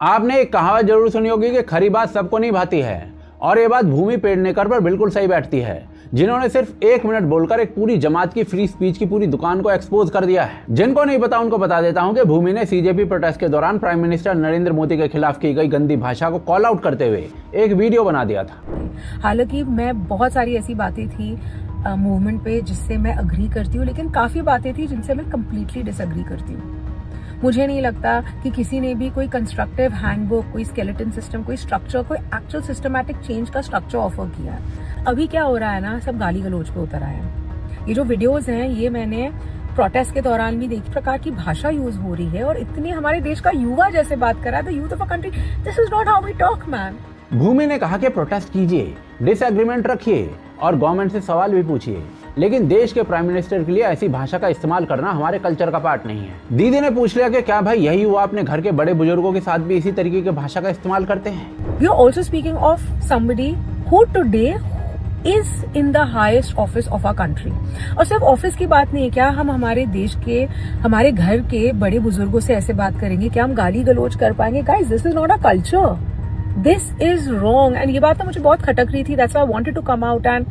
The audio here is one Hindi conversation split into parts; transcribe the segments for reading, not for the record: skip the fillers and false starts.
आपने एक कहावत जरूर सुनी होगी कि खरी बात सबको नहीं भाती है, और ये बात भूमि पेडनेकर पर बिल्कुल सही बैठती है, जिन्होंने सिर्फ 1 मिनट बोलकर एक पूरी जमात की फ्री स्पीच की पूरी दुकान को एक्सपोज कर दिया है। जिनको नहीं पता उनको बता देता हूं कि भूमि ने सीजेपी प्रोटेस्ट के दौरान प्राइम मिनिस्टर नरेंद्र मोदी के खिलाफ की गई गंदी भाषा को कॉल आउट करते हुए एक वीडियो बना दिया था। हालांकि मैं बहुत सारी ऐसी बातें थी मूवमेंट पे जिससे मैं अग्री करती हूँ, लेकिन काफी बातें थी जिनसे मैं कम्प्लीटली डिसअग्री करती हूँ। मुझे नहीं लगता कि किसी ने भी कोई कंस्ट्रक्टिव हैंडबुक, कोई स्केलेटन सिस्टम, कोई स्ट्रक्चर, कोई एक्चुअल सिस्टमैटिक चेंज का स्ट्रक्चर ऑफर किया है। अभी क्या हो रहा है ना, सब गाली गलौज पे उतर आए हैं। ये जो वीडियोस हैं ये मैंने प्रोटेस्ट के दौरान भी देखी, प्रकार की भाषा यूज हो रही है और इतनी हमारे देश का युवा जैसे बात कर रहा है, the youth of a country, this is not how we talk man. Bhumi ने कहा कि प्रोटेस्ट कीजिए, डिसएग्रीमेंट रखिए और गवर्नमेंट से सवाल भी पूछिए, लेकिन देश के प्राइम मिनिस्टर के लिए ऐसी भाषा का इस्तेमाल करना हमारे कल्चर का पार्ट नहीं है। दीदी ने पूछ लिया कि क्या भाई यही हुआ, अपने घर के बड़े बुजुर्गों के साथ भी इसी तरीके की भाषा का इस्तेमाल करते हैं? We are also speaking of somebody who today is in the highest office of our country. और सिर्फ ऑफिस की बात नहीं है, क्या हम हमारे देश के, हमारे घर के बड़े बुजुर्गों से ऐसे बात करेंगे? क्या हम गाली गलौज कर पाएंगे? Guys, this is not a culture, this is wrong. And ये बात तो मुझे बहुत खटक रही थी, that's why I wanted to come out and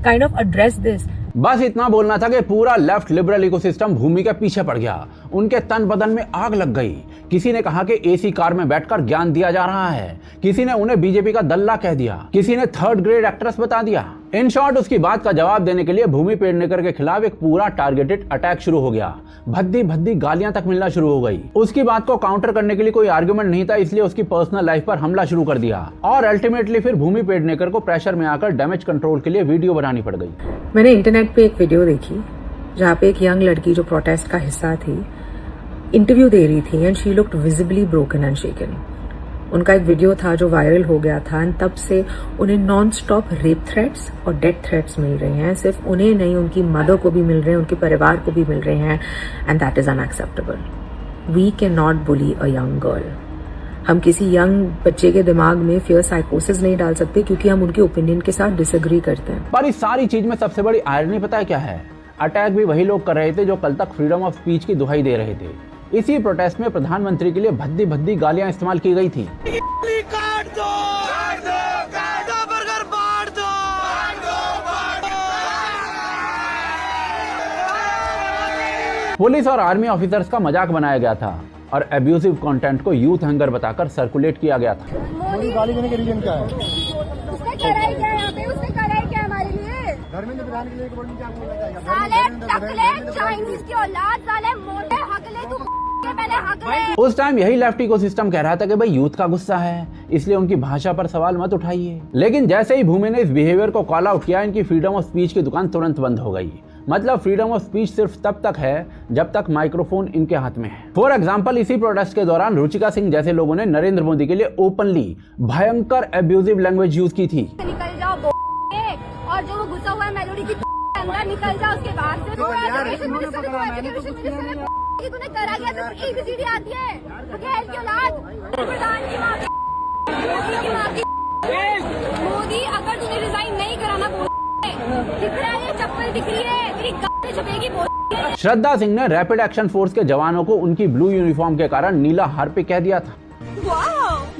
kind of address this. बस इतना बोलना था कि पूरा लेफ्ट लिबरल इकोसिस्टम भूमि के पीछे पड़ गया, उनके तन बदन में आग लग गई। किसी ने कहा कि एसी कार में बैठकर ज्ञान दिया जा रहा है, किसी ने उन्हें बीजेपी का दल्ला कह दिया, किसी ने 3rd ग्रेड एक्ट्रेस बता दिया। इन शॉर्ट, उसकी बात का जवाब देने के लिए भूमि पेडनेकर के खिलाफ एक पूरा टारगेटेड अटैक शुरू हो गया। भद्दी भद्दी गालियां तक मिलना शुरू हो गई। उसकी बात को काउंटर करने के लिए कोई आर्गुमेंट नहीं था, इसलिए उसकी पर्सनल लाइफ पर हमला शुरू कर दिया और अल्टीमेटली फिर भूमि पेडनेकर को प्रेशर में आकर डैमेज कंट्रोल के लिए वीडियो बनानी पड़ गई। मैंने इंटरनेट पे एक वीडियो देखी जहाँ पे एक यंग लड़की जो प्रोटेस्ट का हिस्सा थी इंटरव्यू दे रही थी and she looked visibly broken and shaken. उनका एक वीडियो था जो वायरल हो गया था एंड तब से उन्हें नॉन स्टॉप रेप थ्रेट्स और डेथ थ्रेट्स मिल रहे हैं। सिर्फ उन्हें नहीं, उनकी मदर को भी मिल रहे हैं, उनके परिवार को भी मिल रहे हैं, and that is unacceptable. We can not bully a young girl. हम किसी यंग बच्चे के दिमाग में फियर साइकोसिस नहीं डाल सकते क्योंकि हम उनके ओपिनियन के साथ डिसएग्री करते हैं। पर इस सारी चीज में सबसे बड़ी आयरनी पता है क्या है? अटैक भी वही लोग कर रहे थे जो कल तक फ्रीडम ऑफ स्पीच की दुहाई दे रहे थे। इसी प्रोटेस्ट में प्रधानमंत्री के लिए भद्दी भद्दी गालियां इस्तेमाल की गई थी। पुलिस और आर्मी ऑफिसर्स का मजाक बनाया गया था और एब्यूसिव कंटेंट को यूथ हंगर बताकर सर्कुलेट किया गया था। मोदी गाली देने के रीजन क्या है? उसने करा ही क्या यहाँ पे? उसने करा ही क्या हमारे लिए? धर्मेंद्र प्रधान के लिए बोलने क्या बोलना चाहेगा? साले टकले चाइनीज की औलाद, साले मोटे हकले, तू के पहले हकले। उस टाइम यही लेफ्ट इकोसिस्टम कह रहा था कि भाई यूथ का गुस्सा है, इसलिए उनकी भाषा पर सवाल मत उठाइए। लेकिन जैसे ही भूमि ने इस बिहेवियर को कॉल आउट किया, इनकी फ्रीडम ऑफ स्पीच की दुकान तुरंत बंद हो गई। मतलब फ्रीडम ऑफ स्पीच सिर्फ तब तक है जब तक माइक्रोफोन इनके हाथ में है। फॉर एग्जाम्पल, इसी प्रोटेस्ट के दौरान रुचिका सिंह जैसे लोगों ने नरेंद्र मोदी के लिए ओपनली भयंकर एब्यूजिव लैंग्वेज यूज की थी। निकल जाओ और जो वो घुसा हुआ है मेलोडी की अंदर, निकल जाओ उसके बाद से। तूने करा क्या? तो एबीसीडी आती है, बघेल की औलाद, प्रधान की माँ, मोदी की माँ की। मोदी, अगर तूने रिजाइन नहीं कराना, दिख रहा है, चप्पल दिख रही है, तेरी गाड़ी छुपेगी। श्रद्धा सिंह ने रैपिड एक्शन फोर्स के जवानों को उनकी ब्लू यूनिफॉर्म के कारण नीला हार्पिक कह दिया था।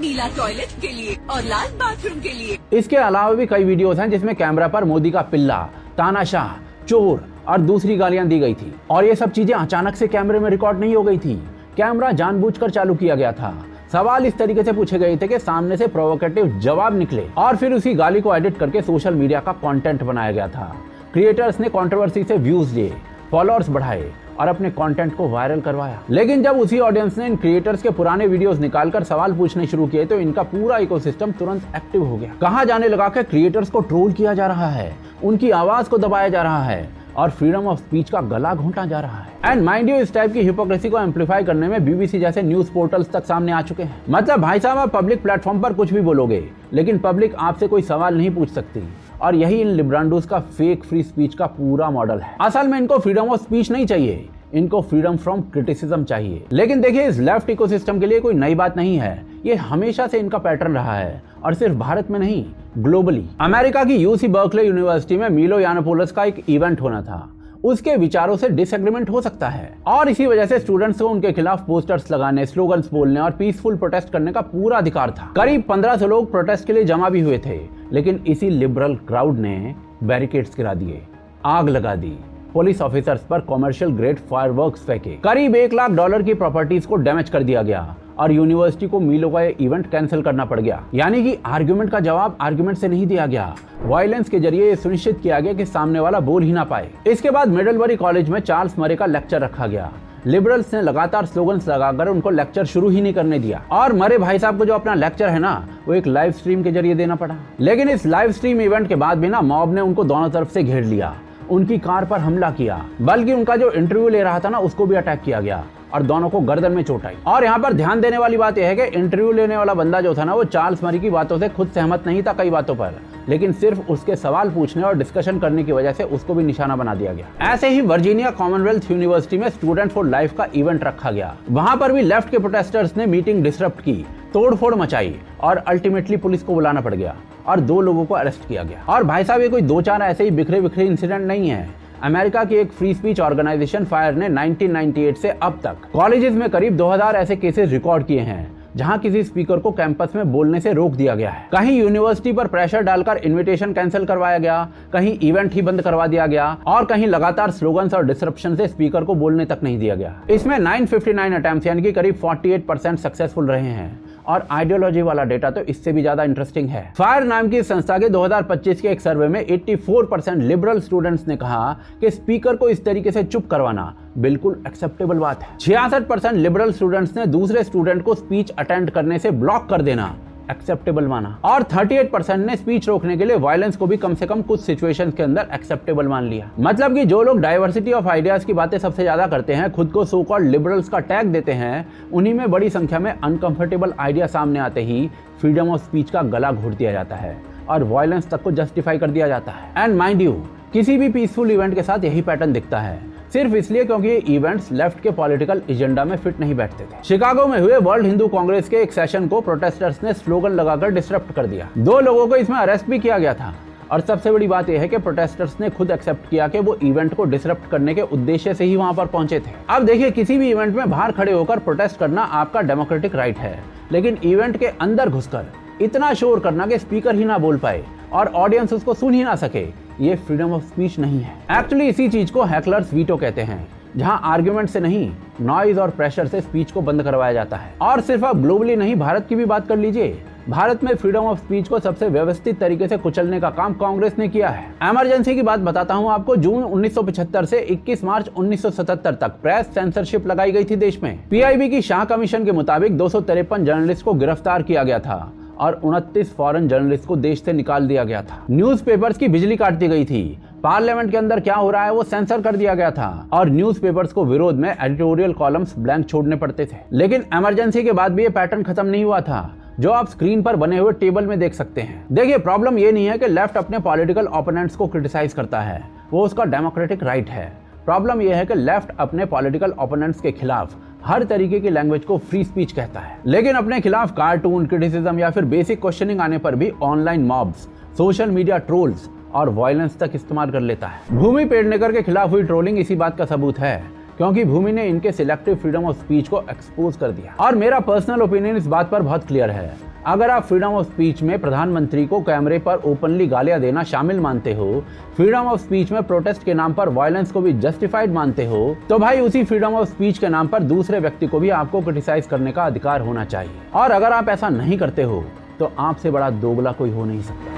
नीला टॉयलेट के लिए और लाल बाथरूम के लिए। इसके अलावा भी कई वीडियोस हैं जिसमें कैमरा पर मोदी का पिल्ला, तानाशाह, चोर और दूसरी गालियां दी गई थी। और ये सब चीजें अचानक से कैमरे में रिकॉर्ड नहीं हो गई थी, कैमरा जानबूझकर चालू किया गया था। सवाल इस तरीके से पूछे गए थे कि सामने से प्रोवोकेटिव जवाब निकले और फिर उसी गाली को एडिट करके सोशल मीडिया का कंटेंट बनाया गया था। क्रिएटर्स ने कंट्रोवर्सी से व्यूज लिए, फॉलोअर्स बढ़ाए और अपने कंटेंट को वायरल करवाया। लेकिन जब उसी ऑडियंस ने इन क्रिएटर्स के पुराने वीडियोस निकालकर सवाल पूछने शुरू किए तो इनका पूरा इकोसिस्टम तुरंत एक्टिव हो गया। कहा जाने लगा कि क्रिएटर्स को ट्रोल किया जा रहा है, उनकी आवाज को दबाया जा रहा है और फ्रीडम ऑफ स्पीच का गला घोंटा जा रहा है। एंड माइंड यू, इस टाइप की हिपोक्रेसी को एम्पलीफाई करने में बीबीसी जैसे न्यूज पोर्टल्स तक सामने आ चुके हैं। मतलब भाई साहब, आप पब्लिक प्लेटफॉर्म पर कुछ भी बोलोगे लेकिन पब्लिक आपसे कोई सवाल नहीं पूछ सकती, और यही इन लिब्रांडोस का फेक फ्री स्पीच का पूरा मॉडल है। असल में इनको फ्रीडम ऑफ स्पीच नहीं चाहिए, इनको फ्रीडम फ्रॉम क्रिटिसिज्म चाहिए। लेकिन देखिए, इस लेफ्ट इकोसिस्टम के लिए कोई नई बात नहीं है, ये हमेशा से इनका पैटर्न रहा है और सिर्फ भारत में नहीं, ग्लोबली। अमेरिका की यूसी बर्कले यूनिवर्सिटी में मिलो यानोपोलस का एक इवेंट होना था। उसके विचारों से डिसएग्रीमेंट हो सकता है। और इसी वजह से स्टूडेंट्स को उनके खिलाफ पोस्टर्स लगाने, स्लोगन्स बोलने और पीसफुल प्रोटेस्ट करने का पूरा अधिकार था। करीब 1500 लोग प्रोटेस्ट के लिए जमा भी हुए थे, लेकिन इसी लिबरल क्राउड ने बैरिकेड्स गिरा दिए, आग लगा दी, पुलिस ऑफिसर्स पर कॉमर्शियल ग्रेड फायरवर्क्स फेंके, करीब $1 लाख की प्रॉपर्टीज को डैमेज कर दिया गया और यूनिवर्सिटी को मीलों का इवेंट कैंसिल करना पड़ गया। यानी कि आर्गुमेंट का जवाब आर्गुमेंट से नहीं दिया गया, वायलेंस के जरिए ये सुनिश्चित किया गया कि सामने वाला बोल ही ना पाए। इसके बाद मिडलबरी कॉलेज में चार्ल्स मरे का लेक्चर रखा गया। लिबरल्स ने लगातार स्लोगन्स लगाकर उनको लेक्चर शुरू ही नहीं करने दिया और मरे भाई साहब को जो अपना लेक्चर है ना, वो एक लाइव स्ट्रीम के जरिए देना पड़ा। लेकिन इस लाइव स्ट्रीम इवेंट के बाद भी ना मॉब ने उनको दोनों तरफ से घेर लिया, उनकी कार पर हमला किया, बल्कि उनका जो इंटरव्यू ले रहा था ना, उसको भी अटैक किया गया और दोनों को गर्दन में चोट आई। और यहाँ पर ध्यान देने वाली बात यह है कि इंटरव्यू लेने वाला बंदा जो था ना, वो चार्ल्स मरी की बातों से खुद सहमत नहीं था कई बातों पर, लेकिन सिर्फ उसके सवाल पूछने और डिस्कशन करने की वजह से उसको भी निशाना बना दिया गया। ऐसे ही वर्जीनिया कॉमनवेल्थ यूनिवर्सिटी में स्टूडेंट फॉर लाइफ का इवेंट रखा गया। वहां पर भी लेफ्ट के प्रोटेस्टर्स ने मीटिंग डिसरप्ट की, तोड़फोड़ मचाई और अल्टीमेटली पुलिस को बुलाना पड़ गया और 2 लोगों को अरेस्ट किया गया। और भाई साहब, ये कोई 2-4 ऐसे ही बिखरे बिखरे इंसिडेंट नहीं है। अमेरिका की एक फ्री स्पीच ऑर्गेनाइजेशन फायर ने 1998 से अब तक कॉलेजेस में करीब 2000 ऐसे केसेस रिकॉर्ड किए हैं जहां किसी स्पीकर को कैंपस में बोलने से रोक दिया गया है। कहीं यूनिवर्सिटी पर प्रेशर डालकर इनविटेशन कैंसिल करवाया गया, कहीं इवेंट ही बंद करवा दिया गया और कहीं लगातार स्लोगन्स और डिसरप्शन से स्पीकर को बोलने तक नहीं दिया गया। इसमें 959 अटेम्प्ट्स यानी कि करीब 48% सक्सेसफुल रहे हैं और आइडियोलॉजी वाला डेटा तो इससे भी ज्यादा इंटरेस्टिंग है। फायर नाम की संस्था के 2025 के एक सर्वे में 84% लिबरल स्टूडेंट्स ने कहा कि स्पीकर को इस तरीके से चुप करवाना बिल्कुल एक्सेप्टेबल बात है। 66% लिबरल स्टूडेंट्स ने दूसरे स्टूडेंट को स्पीच अटेंड करने से ब्लॉक कर देना एक्सेप्टेबल माना और 38% ने स्पीच रोकने के लिए वायलेंस को भी कम से कम कुछ सिचुएशंस के अंदर एक्सेप्टेबल मान लिया। मतलब कि जो लोग डाइवर्सिटी ऑफ आइडियाज की बातें सबसे ज्यादा करते हैं, खुद को सो कॉल्ड लिबरल्स का टैग देते हैं, उन्हीं में बड़ी संख्या में अनकंफर्टेबल आइडिया सामने आते ही फ्रीडम ऑफ स्पीच का गला घोट दिया जाता है और वायलेंस तक को जस्टिफाई कर दिया जाता है। एंड माइंड यू, किसी भी पीसफुल इवेंट के साथ यही पैटर्न दिखता है, सिर्फ इसलिए क्योंकि ये इवेंट्स लेफ्ट के पॉलिटिकल एजेंडा में फिट नहीं बैठते थे। शिकागो में हुए वर्ल्ड हिंदू कांग्रेस के एक सेशन को प्रोटेस्टर्स ने स्लोगन लगाकर डिसरप्ट कर दिया। 2 लोगों को इसमें अरेस्ट भी किया गया था और सबसे बड़ी बात यह है कि प्रोटेस्टर्स ने खुद एक्सेप्ट किया कि वो इवेंट को डिसरप्ट करने के उद्देश्य से ही वहां पर पहुंचे थे। अब देखिए, किसी भी इवेंट में बाहर खड़े होकर प्रोटेस्ट करना आपका डेमोक्रेटिक राइट है, लेकिन इवेंट के अंदर घुसकर इतना शोर करना कि स्पीकर ही ना बोल पाए और ऑडियंस उसको सुन ही ना सके, ये फ्रीडम ऑफ स्पीच नहीं है। एक्चुअली इसी चीज को हैकलर्स वीटो कहते हैं, जहां आर्गुमेंट से नहीं, नॉइज और प्रेशर से स्पीच को बंद करवाया जाता है। और सिर्फ आप ग्लोबली नहीं, भारत की भी बात कर लीजिए। भारत में फ्रीडम ऑफ स्पीच को सबसे व्यवस्थित तरीके से कुचलने का काम कांग्रेस ने किया है। इमरजेंसी की बात बताता हूं आपको। जून 1975 से 21 मार्च 1977 तक प्रेस सेंसरशिप लगाई गई थी देश में। पीआईबी की शाह कमीशन के मुताबिक 253 जर्नलिस्ट को गिरफ्तार किया गया था और 29 फॉरेन जर्नलिस्ट को देश से निकाल दिया गया था। न्यूज़पेपर्स की बिजली काट दी गई थी। पार्लियामेंट के अंदर क्या हो रहा है वो सेंसर कर दिया गया था और न्यूज़पेपर्स को विरोध में एडिटोरियल कॉलम्स ब्लैंक छोड़ने पड़ते थे। लेकिन इमरजेंसी के बाद भी ये पैटर्न खत्म नहीं हुआ था, जो आप स्क्रीन पर बने हुए टेबल में देख सकते हैं। देखिए, प्रॉब्लम ये नहीं है कि लेफ्ट अपने पॉलिटिकल ओपोनेंट्स को क्रिटिसाइज करता है, वो उसका डेमोक्रेटिक राइट है। प्रॉब्लम यह है कि लेफ्ट अपने पॉलिटिकल ओपोनेंट्स के खिलाफ हर तरीके की लैंग्वेज को फ्री स्पीच कहता है, लेकिन अपने खिलाफ कार्टून, क्रिटिसिज्म या फिर बेसिक क्वेश्चनिंग आने पर भी online mobs, social media trolls और वायलेंस तक इस्तेमाल कर लेता है। भूमि पेडनेकर के खिलाफ हुई ट्रोलिंग इसी बात का सबूत है, क्योंकि भूमि ने इनके सिलेक्टिव फ्रीडम ऑफ स्पीच को एक्सपोज कर दिया। और मेरा पर्सनल ओपिनियन इस बात पर बहुत क्लियर है, अगर आप फ्रीडम ऑफ स्पीच में प्रधानमंत्री को कैमरे पर ओपनली गालियां देना शामिल मानते हो, फ्रीडम ऑफ स्पीच में प्रोटेस्ट के नाम पर वायलेंस को भी जस्टिफाइड मानते हो, तो भाई उसी फ्रीडम ऑफ स्पीच के नाम पर दूसरे व्यक्ति को भी आपको क्रिटिसाइज करने का अधिकार होना चाहिए। और अगर आप ऐसा नहीं करते हो तो आपसे बड़ा दोगला कोई हो नहीं सकता।